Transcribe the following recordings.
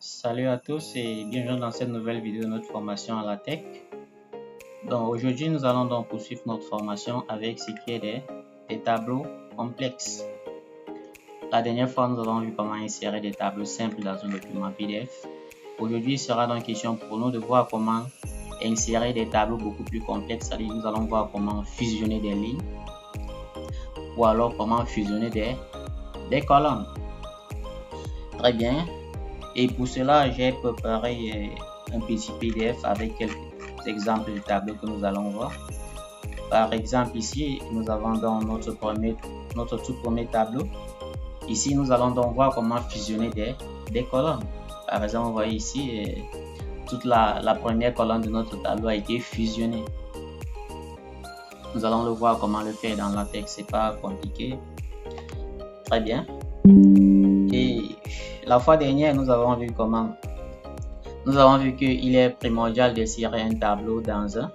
Salut à tous et bienvenue dans cette nouvelle vidéo de notre formation à la tech. Donc aujourd'hui nous allons donc poursuivre notre formation avec ce qui est des tableaux complexes. La dernière fois nous avons vu comment insérer des tableaux simples dans un document PDF. Aujourd'hui il sera donc question pour nous de voir comment insérer des tableaux beaucoup plus complexes, c'est-à-dire nous allons voir comment fusionner des lignes ou alors comment fusionner des colonnes. Très bien. Et pour cela, j'ai préparé un petit PDF avec quelques exemples de tableaux que nous allons voir. Par exemple, ici, nous avons dans notre tout premier tableau. Ici, nous allons donc voir comment fusionner des colonnes. Par exemple, vous voyez ici, toute la première colonne de notre tableau a été fusionnée. Nous allons le voir comment le faire dans la texte, c'est pas compliqué. Très bien. Et la fois dernière, nous avons vu qu'il est primordial d'insérer un tableau dans un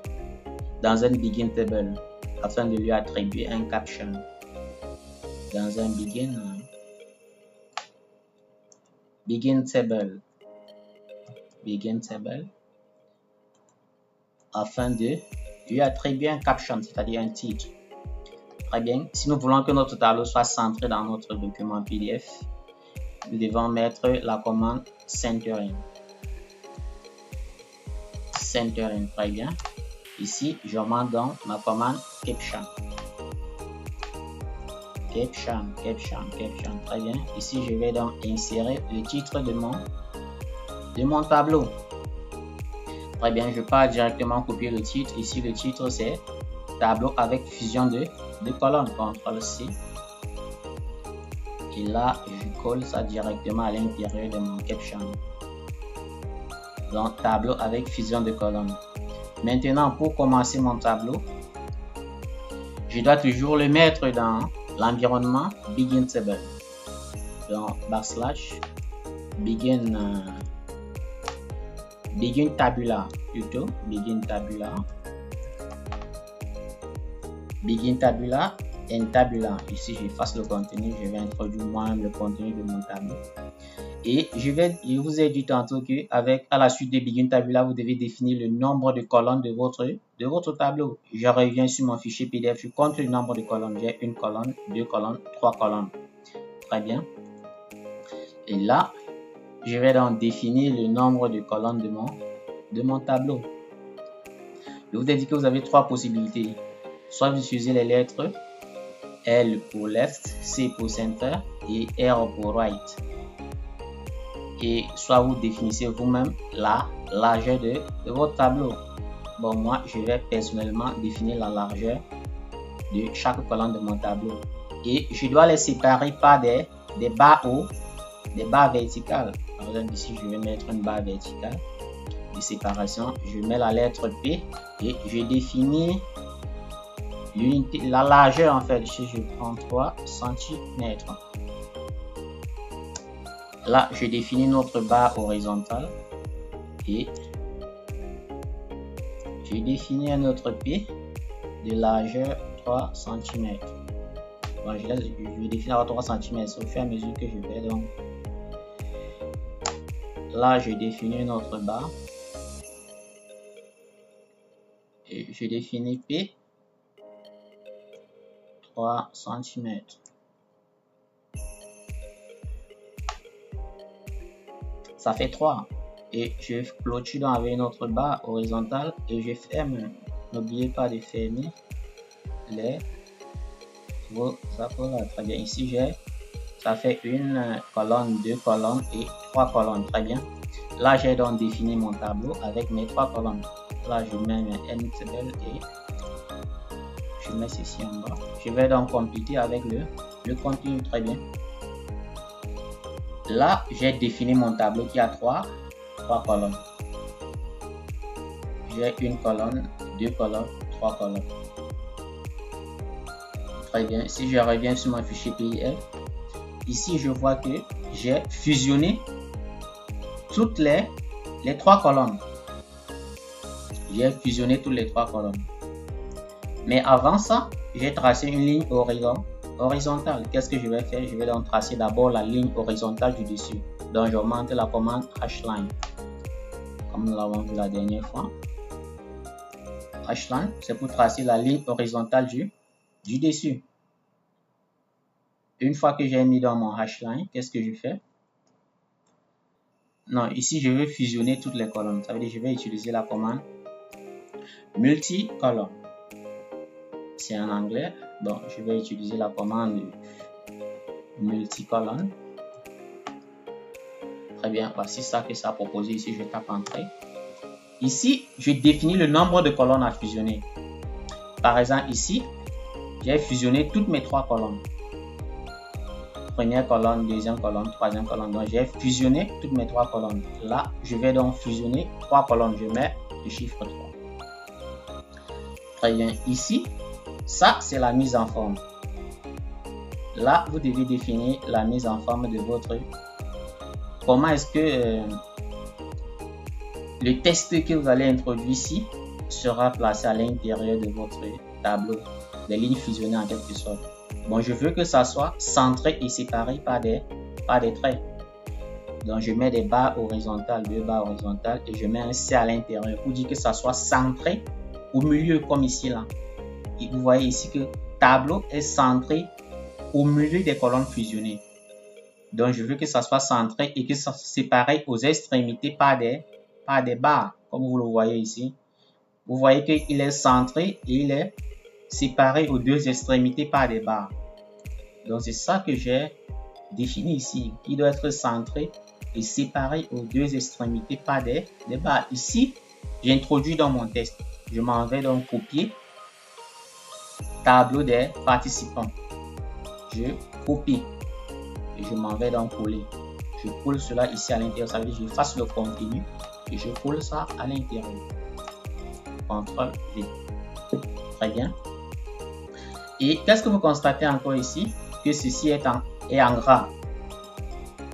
begin table afin de lui attribuer un caption. Dans un begin table afin de lui attribuer un caption, c'est-à-dire un titre. Très bien. Si nous voulons que notre tableau soit centré dans notre document PDF, nous devons mettre la commande centering. Très bien. Ici, je monte donc ma commande caption. Très bien. Ici, je vais donc insérer le titre de mon tableau. Très bien, je pars directement copier le titre. Ici, le titre, c'est tableau avec fusion de colonnes. CTRL-C. Et là, je colle ça directement à l'intérieur de mon caption. Donc, tableau avec fusion de colonnes. Maintenant, pour commencer mon tableau, je dois toujours le mettre dans l'environnement begin table. Donc, /begin tabular plutôt. Begin tabular and tabular. Ici, j'efface le contenu. Je vais introduire moi-même le contenu de mon tableau. Et je vous ai dit tantôt que à la suite de begin tabular, vous devez définir le nombre de colonnes de votre tableau. Je reviens sur mon fichier PDF, je compte le nombre de colonnes. J'ai une colonne, 2 colonnes, 3 colonnes. Très bien. Et là, je vais donc définir le nombre de colonnes de mon tableau. Je vous ai dit que vous avez 3 possibilités. Soit vous utilisez les lettres L pour left, C pour center et R pour right. Et soit vous définissez vous-même la largeur de votre tableau. Bon, moi, je vais personnellement définir la largeur de chaque colonne de mon tableau. Et je dois les séparer par des barres hauts, des barres verticales. Par exemple, ici, je vais mettre une barre verticale de séparation. Je mets la lettre P et je définis l'unité, la largeur en fait. Ici, je prends 3 cm. Là, je définis notre barre horizontale et je définis un autre P de largeur 3 cm. Bon, je vais définir 3 cm au fur et à mesure que je vais. Donc, là, je définis notre barre et je définis P 3 cm. Ça fait 3 et je clôture donc avec notre barre horizontale et je ferme. N'oubliez pas de fermer vos accolades. Très bien, ici ça fait une colonne, 2 colonnes et 3 colonnes. Très bien, là j'ai donc défini mon tableau avec mes 3 colonnes. Là je mets mes N-table et je mets ceci en bas. Je vais donc compléter avec le contenu. Très bien. Là, j'ai défini mon tableau qui a 3 colonnes. J'ai une colonne, 2 colonnes, 3 colonnes. Très bien. Si je reviens sur mon fichier PDF, ici, je vois que j'ai fusionné toutes les 3 colonnes. J'ai fusionné toutes les 3 colonnes. Mais avant ça, j'ai tracé une ligne horizontale. Qu'est-ce que je vais faire? Je vais donc tracer d'abord la ligne horizontale du dessus. Donc, j'augmente la commande hline, comme nous l'avons vu la dernière fois. Hline, c'est pour tracer la ligne horizontale du dessus. Une fois que j'ai mis dans mon hline, qu'est-ce que je fais? Non, ici, je veux fusionner toutes les colonnes. Ça veut dire que je vais utiliser la commande multicolonne. C'est en anglais. Donc, je vais utiliser la commande multicolonne. Très bien, voici ça que ça a proposé ici. Je tape Entrée. Ici, je définis le nombre de colonnes à fusionner. Par exemple, ici, j'ai fusionné toutes mes 3 colonnes. Première colonne, deuxième colonne, troisième colonne. Donc, j'ai fusionné toutes mes 3 colonnes. Là, je vais donc fusionner 3 colonnes. Je mets le chiffre 3. Très bien. Ici, ça, c'est la mise en forme. Là, vous devez définir la mise en forme de votre... Comment est-ce que le texte que vous allez introduire ici sera placé à l'intérieur de votre tableau. Des lignes fusionnées en quelque sorte. Bon, je veux que ça soit centré et séparé par des traits. Donc, je mets des barres horizontales, 2 barres horizontales et je mets un C à l'intérieur pour dire que ça soit centré au milieu comme ici là. Et vous voyez ici que tableau est centré au milieu des colonnes fusionnées. Donc, je veux que ça soit centré et que ça soit séparé aux extrémités par des barres, comme vous le voyez ici. Vous voyez qu'il est centré et il est séparé aux 2 extrémités par des barres. Donc, c'est ça que j'ai défini ici. Il doit être centré et séparé aux 2 extrémités par des barres. Ici, j'introduis dans mon test. Je m'en vais donc copier tableau des participants. Je copie et je m'en vais donc coller. Je colle cela ici à l'intérieur. Ça veut dire que j'efface le contenu et je colle ça à l'intérieur. CTRL V. Très bien. Et qu'est-ce que vous constatez encore ici? Que ceci est en gras.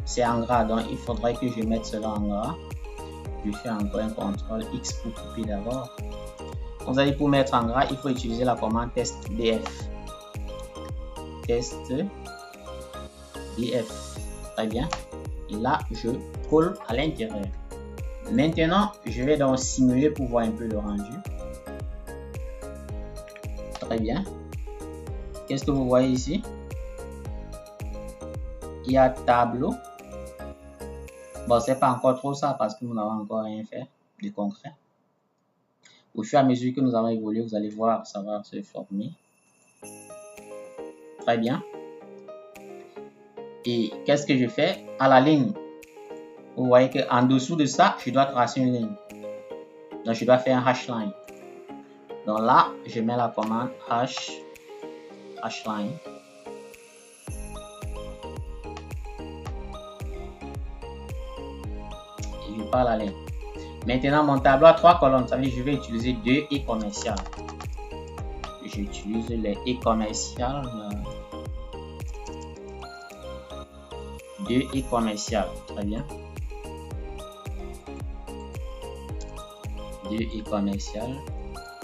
C'est en gras, donc il faudrait que je mette cela en gras. Je fais encore un CTRL X pour couper d'abord. Vous allez pour mettre en gras, il faut utiliser la commande test BF. Test BF. Très bien. Et là, je colle à l'intérieur. Maintenant, je vais donc simuler pour voir un peu le rendu. Très bien. Qu'est-ce que vous voyez ici? Il y a tableau. Bon, c'est pas encore trop ça parce que nous n'avons encore rien fait de concret. Au fur et à mesure que nous allons évoluer, vous allez voir, ça va se former. Très bien. Et qu'est-ce que je fais? À la ligne, vous voyez qu'en dessous de ça, je dois tracer une ligne. Donc, je dois faire un hline. Donc là, je mets la commande hline. Et je pars la ligne. Maintenant, mon tableau a 3 colonnes. Ça veut dire que je vais utiliser 2 et commerciales. J'utilise les et commerciales. 2 et commerciales. Très bien. 2 et commerciales.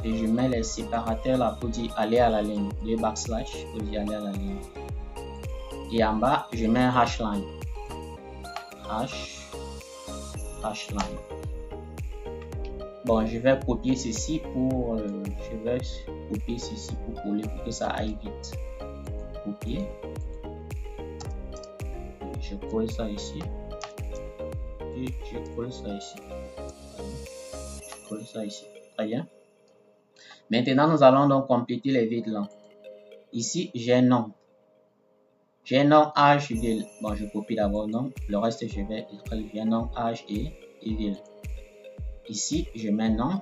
Et je mets les séparateurs là pour dire aller à la ligne. 2 backslash pour dire aller à la ligne. Et en bas, je mets un hline. Hline. Bon, je vais copier ceci pour coller pour que ça aille vite. Copier. Je colle ça ici. Et je colle ça ici. Je colle ça ici. Très bien. Maintenant, nous allons donc compléter les vides là. Ici, j'ai un nom. J'ai un nom âge ville. Bon, je copie d'abord nom. Le reste, je vais écrire. J'ai un nom âge et ville. Ici, je mets nom.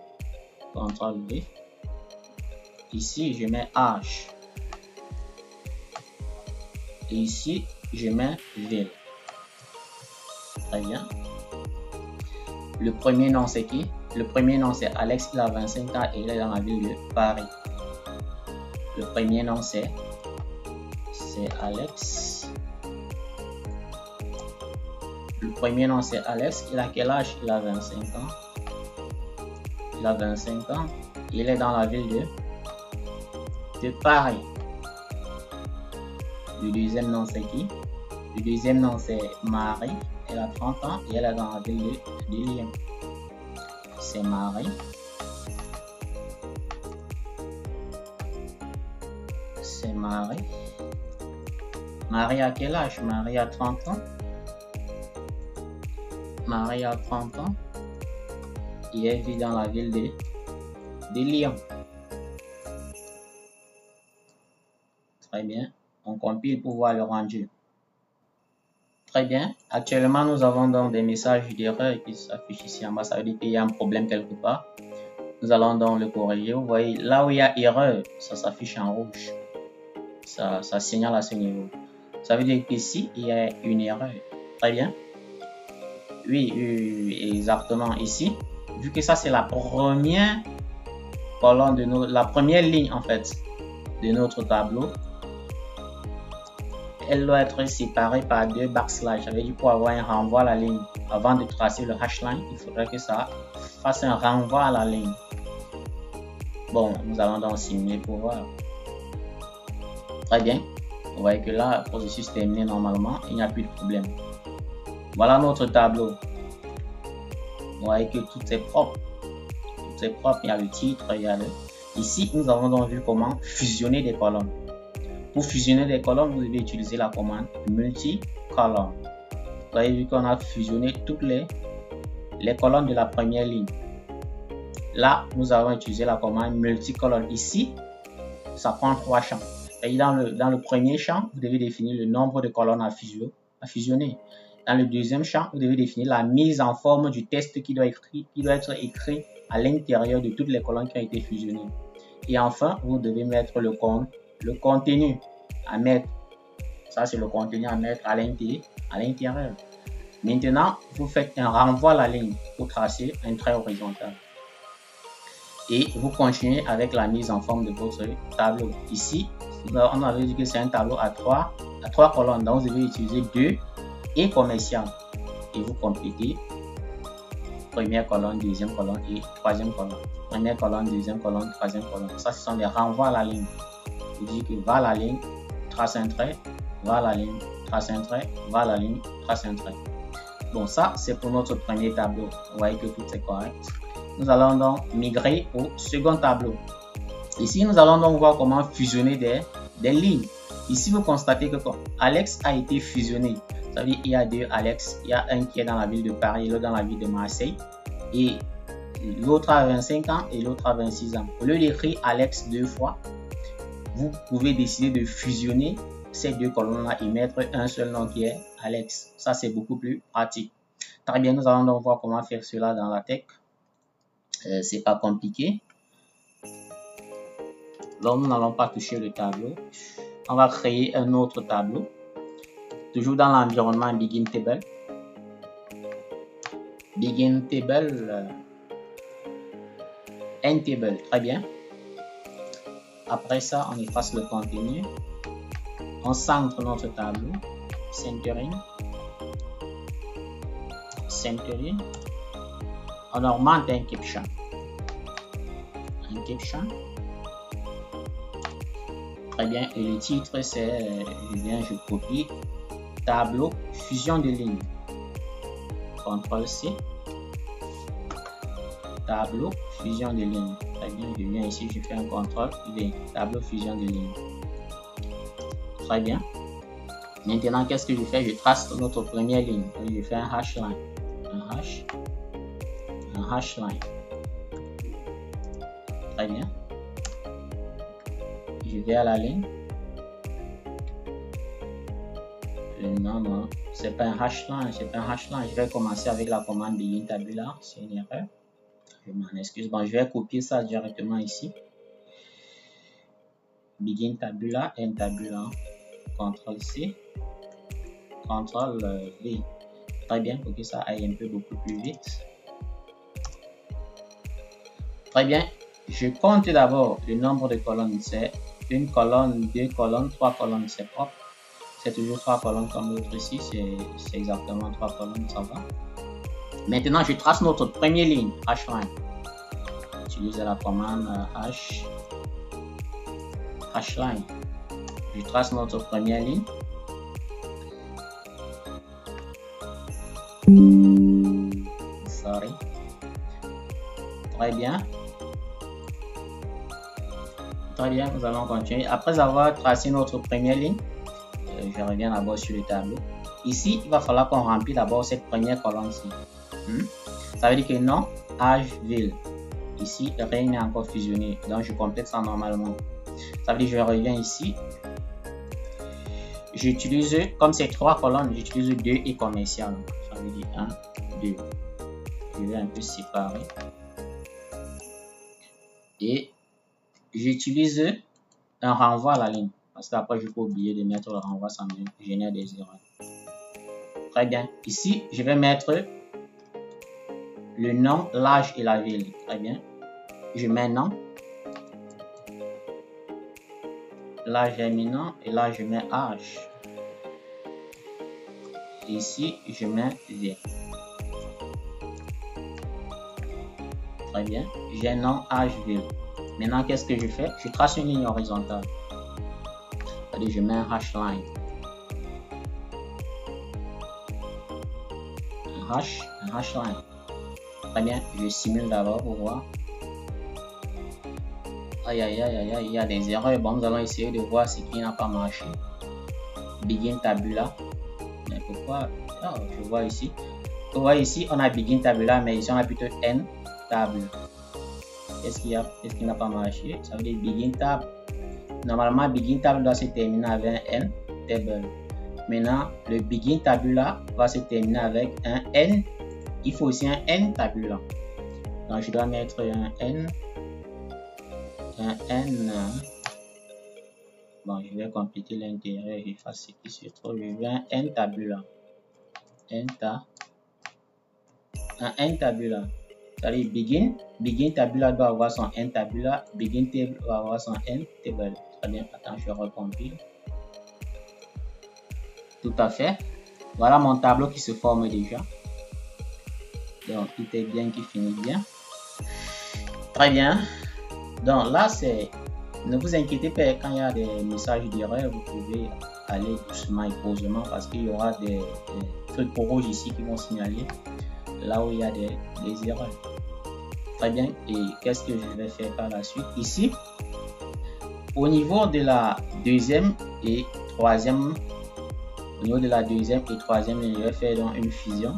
CTRL V. Ici, je mets âge. Et ici, je mets ville. Très bien. Le premier nom, c'est qui? Le premier nom, c'est Alex. Il a 25 ans et il est dans la ville de Paris. Le premier nom, c'est Alex. Le premier nom, c'est Alex. Il a quel âge? Il a 25 ans. Il a 25 ans. Il est dans la ville de Paris. Le deuxième nom, c'est qui? Le deuxième nom, c'est Marie. elle a 30 ans et elle est dans la ville de Lyon. C'est Marie. C'est Marie. Marie a quel âge? Marie a 30 ans. Marie a 30 ans et elle vit dans la ville de Lyon. Très bien. On compile pour voir le rendu. Très bien. Actuellement, nous avons donc des messages d'erreur qui s'affichent ici en bas. Ça veut dire qu'il y a un problème quelque part. Nous allons donc le corriger. Vous voyez, là où il y a erreur, ça s'affiche en rouge. Ça signale à ce niveau. Ça veut dire qu'ici, il y a une erreur. Très bien. Oui, exactement. Ici, vu que ça, c'est la première colonne la première ligne, en fait, de notre tableau, elle doit être séparée par 2 backslash. Ça veut dire pour avoir un renvoi à la ligne. Avant de tracer le hashline, il faudrait que ça fasse un renvoi à la ligne. Bon, nous allons donc simuler pour voir. Très bien. Vous voyez que là, le processus est terminé normalement. Il n'y a plus de problème. Voilà notre tableau. Vous voyez que tout est propre. Tout est propre. Il y a le titre, il y a le... Ici, nous avons donc vu comment fusionner des colonnes. Pour fusionner des colonnes, vous devez utiliser la commande multicolonne. Vous avez vu qu'on a fusionné toutes les colonnes de la première ligne. Là, nous avons utilisé la commande multicolonne. Ici, ça prend 3 champs. Et dans le premier champ, vous devez définir le nombre de colonnes à fusionner. Dans le deuxième champ, vous devez définir la mise en forme du texte qui doit être écrit à l'intérieur de toutes les colonnes qui ont été fusionnées. Et enfin, vous devez mettre le contenu à mettre. Ça, c'est le contenu à mettre à l'intérieur. Maintenant, vous faites un renvoi à la ligne pour tracer un trait horizontal. Et vous continuez avec la mise en forme de votre tableau. Ici, on avait dit que c'est un tableau à 3 colonnes. Donc, vous devez utiliser 2 et commercial. Et vous complétez première colonne, deuxième colonne et troisième colonne. Première colonne, deuxième colonne, troisième colonne. Ça, ce sont des renvois à la ligne. Vous dites que va à la ligne, trace un trait, va à la ligne, trace un trait, va à la ligne, trace un trait. Bon, ça, c'est pour notre premier tableau. Vous voyez que tout est correct. Nous allons donc migrer au second tableau. Ici, nous allons donc voir comment fusionner des lignes. Ici, vous constatez que Alex a été fusionné. Ça veut dire qu'il y a 2 Alex. Il y a un qui est dans la ville de Paris et l'autre dans la ville de Marseille. Et l'autre a 25 ans et l'autre a 26 ans. Au lieu d'écrire Alex 2 fois, vous pouvez décider de fusionner ces 2 colonnes-là et mettre un seul nom qui est Alex. Ça, c'est beaucoup plus pratique. Très bien, nous allons donc voir comment faire cela dans la tech. C'est pas compliqué. Donc, nous n'allons pas toucher le tableau. On va créer un autre tableau. Toujours dans l'environnement Begin Table. Begin Table. End Table. Très bien. Après ça, on efface le contenu. On centre notre tableau. Centering. Centering. On augmente un caption. Un caption. Très bien. Et le titre, c'est, je copie. Tableau fusion de lignes. CTRL-C. Tableau fusion de lignes. Très bien. Je viens ici, je fais un CTRL-V. Tableau fusion de lignes. Très bien. Maintenant, qu'est-ce que je fais? Je trace notre première ligne. Je fais un hashline. Un hashline. Très bien. Je vais à la ligne. Non, c'est pas un hashline, c'est pas un hashline. Je vais commencer avec la commande Begin Tabular. C'est une erreur. Je m'en excuse. Bon, je vais copier ça directement ici. Begin Tabular, End Tabular. CTRL-C. CTRL-V. Très bien, pour que ça aille un peu beaucoup plus vite. Très bien. Je compte d'abord le nombre de colonnes. C'est une colonne, 2 colonnes, 3 colonnes. C'est propre. C'est toujours 3 colonnes comme l'autre ici. C'est exactement 3 colonnes, ça va. Maintenant, je trace notre première ligne, hashline. J'utilise la commande hashline. Je trace notre première ligne. séparé. Très bien. Très bien, nous allons continuer. Après avoir tracé notre première ligne, je reviens d'abord sur le tableau. Ici, il va falloir qu'on remplisse d'abord cette première colonne-ci. Ça veut dire que nom, âge, ville. Ici, rien n'est encore fusionné. Donc, je complète ça normalement. Ça veut dire que je reviens ici. J'utilise, comme c'est 3 colonnes, j'utilise 2 et commercial. Ça veut dire 1, 2. Je vais un peu séparer. Et j'utilise un renvoi à la ligne. Parce qu'après, je peux oublier de mettre le renvoi, ça me génère des erreurs. Très bien. Ici, je vais mettre le nom, l'âge et la ville. Très bien. Je mets nom. Là, j'ai mis nom et là, je mets âge. Ici, je mets ville. Très bien. J'ai nom, âge, ville. Maintenant, qu'est-ce que je fais? Je trace une ligne horizontale. C'est-à-dire, je mets un hashline. Un hashline. Très bien. Je simule d'abord pour voir. Aïe, aïe, aïe, aïe, aïe, il y a des erreurs. Bon, nous allons essayer de voir ce qui n'a pas marché. Begin tabula. Mais pourquoi? Oh, je vois ici. Vous voyez ici, on a begin tabula, mais ici, on a plutôt end table. Qu'est-ce qu'il y a? Qu'est-ce qui n'a pas marché? Ça veut dire begin table. Normalement, begin table doit se terminer avec un end table. Maintenant, le begin tabula va se terminer avec un end. Il faut aussi un end tabula. Donc, je dois mettre un n. Un n. Bon, je vais compléter l'intérieur. J'efface ce qui se trouve. Je veux un n tabula. Un n tabula. C'est-à-dire begin tabula doit avoir son n tabula. Begin table doit avoir son n table. Très bien. Attends, je recompile. Tout à fait. Voilà mon tableau qui se forme déjà. Donc, tout est bien, qui finit bien. Très bien. Donc, là, c'est... Ne vous inquiétez pas, quand il y a des messages d'erreur, vous pouvez aller doucement et posément parce qu'il y aura des trucs rouges ici qui vont signaler là où il y a des erreurs. Très bien. Et qu'est-ce que je vais faire par la suite? Ici, au niveau de la deuxième et troisième, ligne, je vais faire donc une fusion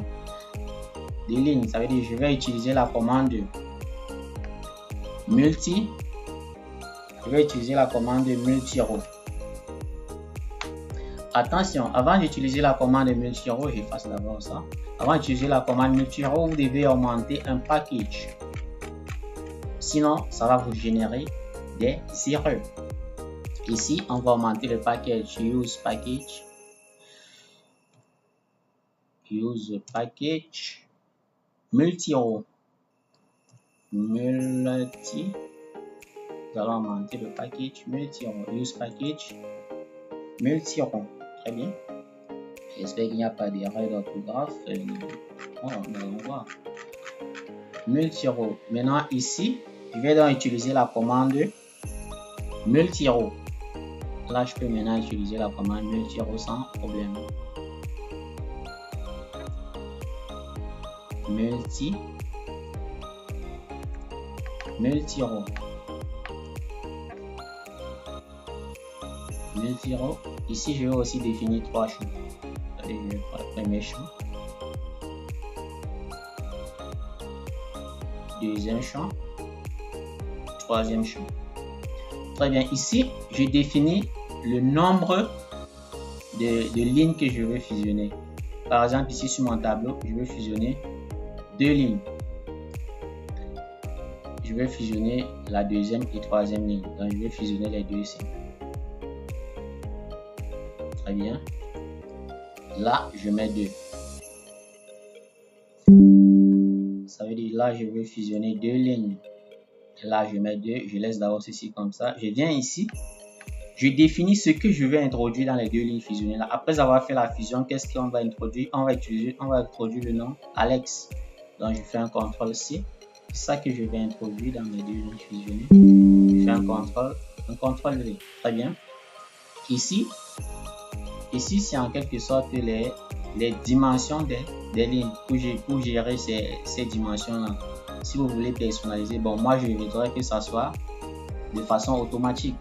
des lignes. Ça veut dire que je vais utiliser la commande multi. Je vais utiliser la commande multi-row. Attention, avant d'utiliser la commande multi-row, j'efface d'abord ça. Avant d'utiliser la commande multi-row, vous devez augmenter un package. Sinon, ça va vous générer des erreurs. Ici, on va augmenter le package use package. Use package multi-row. Nous allons augmenter le package multi-row. Use package multi-row. Très bien. J'espère qu'il n'y a pas d'erreur d'orthographe. On va voir. Multi-row. Maintenant, ici, je vais donc utiliser la commande multi-row. Là, je peux maintenant utiliser la commande multi-row sans problème. Multi-row. Multi-row. Ici, je vais aussi définir 3 champs. Allez, je vais prendre le premier champ. Deuxième champ. Troisième champ. Très bien. Ici, je définis le nombre de lignes que je veux fusionner. Par exemple, ici sur mon tableau, je veux fusionner 2 lignes. Je vais fusionner la deuxième et troisième ligne. Donc, je vais fusionner les deux ici. Très bien. Là, je mets 2. Ça veut dire là, je vais fusionner 2 lignes. Et là, je mets 2. Je laisse d'abord ceci comme ça. Je viens ici. Je définis ce que je vais introduire dans les 2 lignes fusionnées. Là, après avoir fait la fusion, qu'est-ce qu'on va introduire? On va introduire le nom Alex. Donc, je fais un CTRL C. C'est ça que je vais introduire dans les 2 lignes fusionnées. Je fais un CTRL V. Très bien. Ici, c'est en quelque sorte les dimensions des des lignes pour gérer ces dimensions-là. Si vous voulez personnaliser, bon, moi je voudrais que ça soit de façon automatique.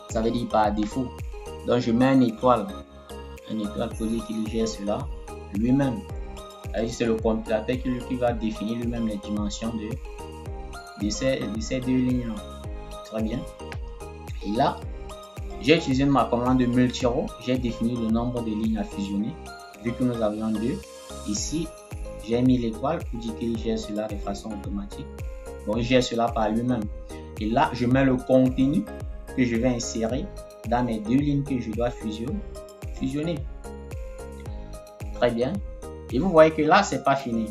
Ça veut dire par défaut. Donc je mets une étoile pour dire qu'il gère cela lui-même. C'est le compilateur qui va définir lui-même les dimensions de ces deux lignes-là. Très bien. Et là, j'ai utilisé ma commande multi-row. J'ai défini le nombre de lignes à fusionner. Vu que nous avions 2, ici, j'ai mis l'étoile pour dire qu'il gère cela de façon automatique. Bon, il gère cela par lui-même. Et là, je mets le contenu que je vais insérer dans mes 2 lignes que je dois fusionner. Très bien. Et vous voyez que là, c'est pas fini.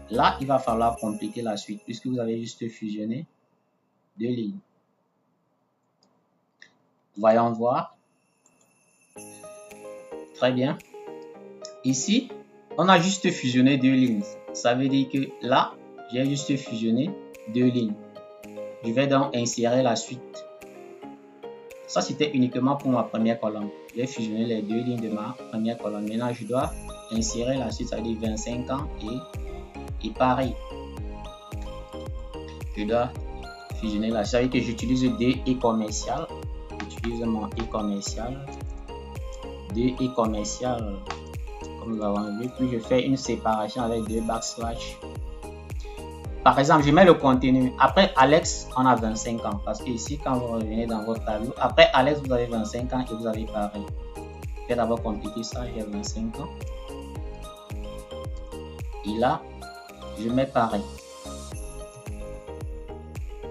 Là, il va falloir compléter la suite puisque vous avez juste fusionné 2 lignes. Voyons voir. Très bien. Ici, on a juste fusionné 2 lignes. Ça veut dire que là, j'ai juste fusionné 2 lignes. Je vais donc insérer la suite. Ça, c'était uniquement pour ma première colonne. J'ai fusionné les 2 lignes de ma première colonne. Maintenant, je dois insérer la suite, ça veut dire 25 ans et pareil. Je dois fusionner la suite. Ça veut dire que j'utilise 2 et commercial. J'utilise mon et commercial. 2 et commercial. Comme nous avons vu. Puis je fais une séparation avec 2 backslash. Par exemple, je mets le contenu. Après Alex, on a 25 ans. Parce que ici, quand vous revenez dans votre tableau, après Alex, vous avez 25 ans et vous avez pareil. Je vais d'abord compliquer ça. J'ai 25 ans. Et là, je mets pareil.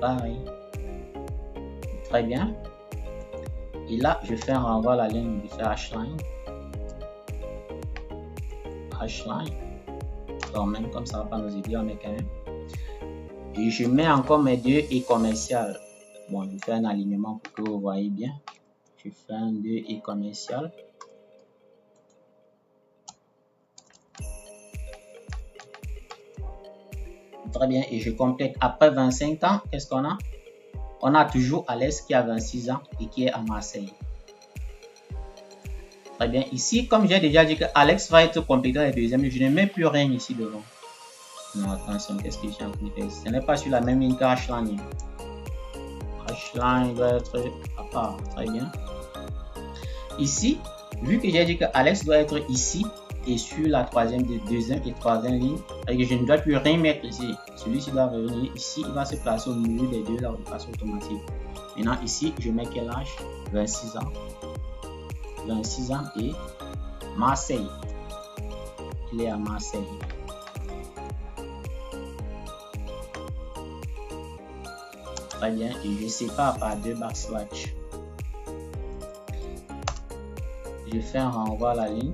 Pareil. Très bien. Et là, je fais un renvoi à la ligne. Je fais hline. Hline. Donc, même comme ça ne va pas nous aider, on est quand même. Et je mets encore mes 2 et commercial. Bon, je fais un alignement pour que vous voyez bien. Je fais un 2 et commercial. Très bien. Et je complète. Après 25 ans, qu'est-ce qu'on a? On a toujours Alex qui a 26 ans et qui est à Marseille. Très bien. Ici, comme j'ai déjà dit que Alex va être complété dans les deuxièmes, je ne mets plus rien ici devant. Non, attention, qu'est-ce que j'ai en train de faire? Ce n'est pas sur la même ligne que hline. Hline doit être à part. Très bien. Ici, vu que j'ai dit que Alex doit être ici et sur la deuxième et troisième ligne, et que je ne dois plus rien mettre ici. Celui-ci doit revenir ici, il va se placer au milieu des deux là de façon automatique. Maintenant, ici, je mets quel âge? 26 ans. 26 ans et Marseille. Il est à Marseille. Très bien, et je sépare par 2 backslash. Je fais un renvoi à la ligne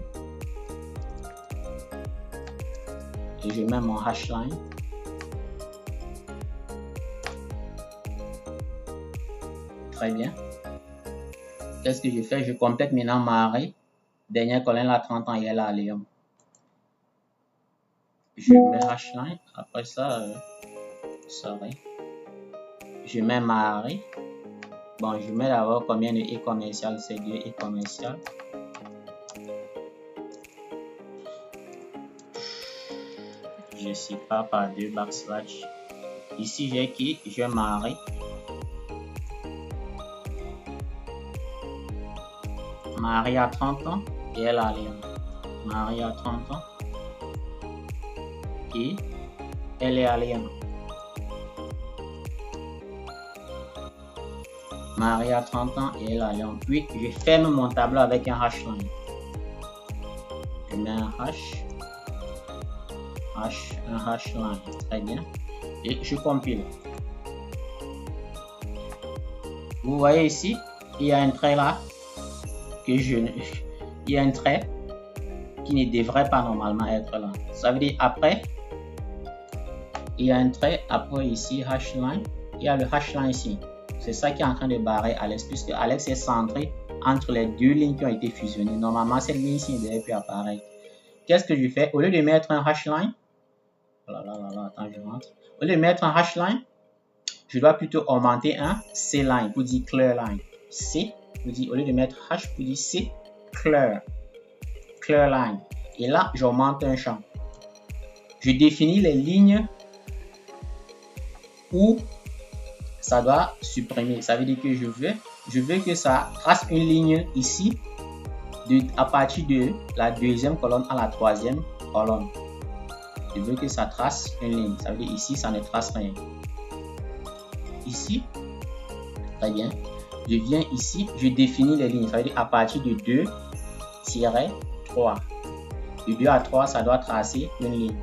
et je mets mon hline. Très bien. Qu'est-ce que je fais? Je complète maintenant Marie. Dernière colonne là, 30 ans, et elle est à Lyon. Je mets hline. Après ça, je mets Marie. Bon, je mets d'abord combien de et commercial? C'est 2 et commercial. Je sépare par 2 backslash. Ici, j'ai qui? Je Marie. Marie a 30 ans et elle a Lyon. Marie a 30 ans et elle est à Lyon. Marie a 30 ans et elle a Lyon. Puis, je ferme mon tableau avec un hline. Je mets un hline. Très bien. Et je compile. Vous voyez ici, il y a un trait là. Il y a un trait qui ne devrait pas normalement être là. Ça veut dire après, il y a un trait, après ici, hline, il y a le hline ici. C'est ça qui est en train de barrer Alex, puisque Alex est centré entre les 2 lignes qui ont été fusionnées. Normalement, cette ligne-ci ne devrait plus apparaître. Qu'est-ce que je fais? Au lieu de mettre un hline, attends, je rentre. Au lieu de mettre un hline, je dois plutôt augmenter un C-line pour dire clear line. C, pour dire, au lieu de mettre H, pour dire C, clear line. Et là, j'augmente un champ. Je définis les lignes où ça doit supprimer. Ça veut dire que je veux que ça trace une ligne ici à partir de la deuxième colonne à la troisième colonne. Je veux que ça trace une ligne. Ça veut dire ici, ça ne trace rien. Ici, très bien. Je viens ici, je définis les lignes. Ça veut dire à partir de 2-3. De 2 à 3, ça doit tracer une ligne.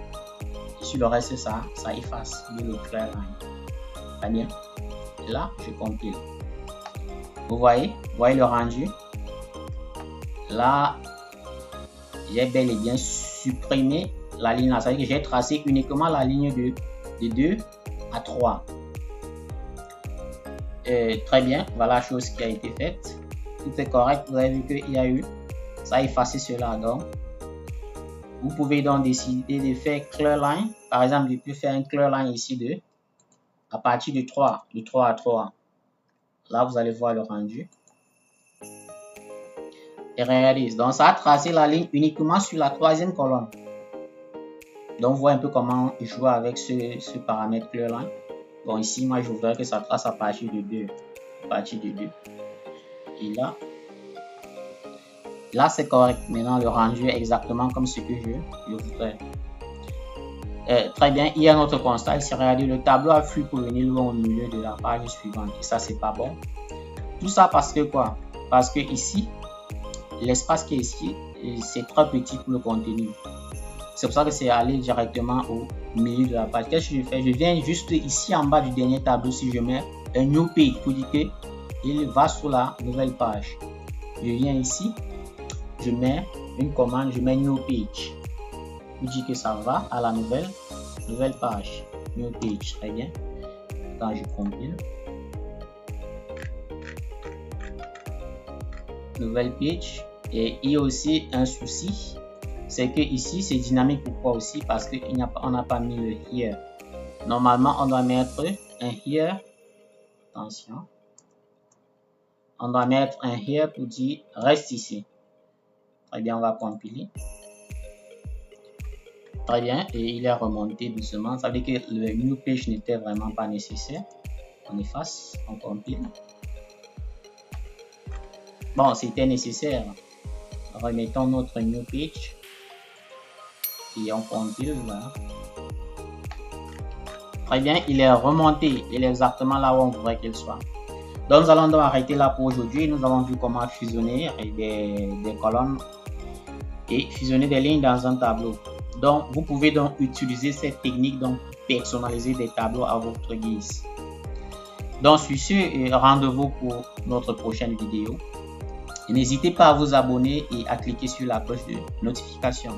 Sur le reste, ça efface le clear line. Très bien. Là, je compile. Vous voyez le rendu. Là, j'ai bel et bien supprimé la ligne là. Ça veut dire que j'ai tracé uniquement la ligne de 2 à 3. Très bien, voilà la chose qui a été faite. Tout est correct. Vous avez vu qu'il y a eu, ça a effacé cela. Donc, vous pouvez donc décider de faire clear line. Par exemple, je peux faire un clear line ici à partir de 3, de 3 à 3. Là, vous allez voir le rendu. Et regardez, donc ça a tracé la ligne uniquement sur la troisième colonne. Donc, vous voyez un peu comment jouer avec ce paramètre clear line. Bon, ici, moi, je voudrais que ça trace à partir de 2. À partir de 2. Et là, c'est correct. Maintenant, le rendu est exactement comme ce que je voudrais. Très bien, il y a un autre constat. Ici, regardez, le tableau a flux pour venir loin au milieu de la page suivante. Et ça, c'est pas bon. Tout ça parce que quoi? Parce que ici, l'espace qui est ici, c'est trop petit pour le contenu. C'est pour ça que c'est aller directement au milieu de la page. Qu'est-ce que je fais? Je viens juste ici en bas du dernier tableau. Si je mets un new page pour dire qu'il va sur la nouvelle page. Je viens ici, je mets une commande, je mets new page. Pour dire que ça va à la nouvelle page. New page, très bien. Quand je compile. Nouvelle page. Et il y a aussi un souci. C'est que ici c'est dynamique. Pourquoi aussi? Parce qu'on n'a pas mis le here. Normalement, on doit mettre un here. Attention. On doit mettre un here pour dire reste ici. Très bien, on va compiler. Très bien, et il est remonté doucement. Ça veut dire que le new page n'était vraiment pas nécessaire. On efface, on compile. Bon, c'était nécessaire. Remettons notre new page. Et on compile là. Très bien, il est remonté. Il est exactement là où on voudrait qu'il soit. Donc nous allons donc arrêter là pour aujourd'hui. Nous avons vu comment fusionner des colonnes et fusionner des lignes dans un tableau. Donc vous pouvez donc utiliser cette technique donc personnaliser des tableaux à votre guise. Donc sur ce, rendez-vous pour notre prochaine vidéo. N'hésitez pas à vous abonner et à cliquer sur la cloche de notification.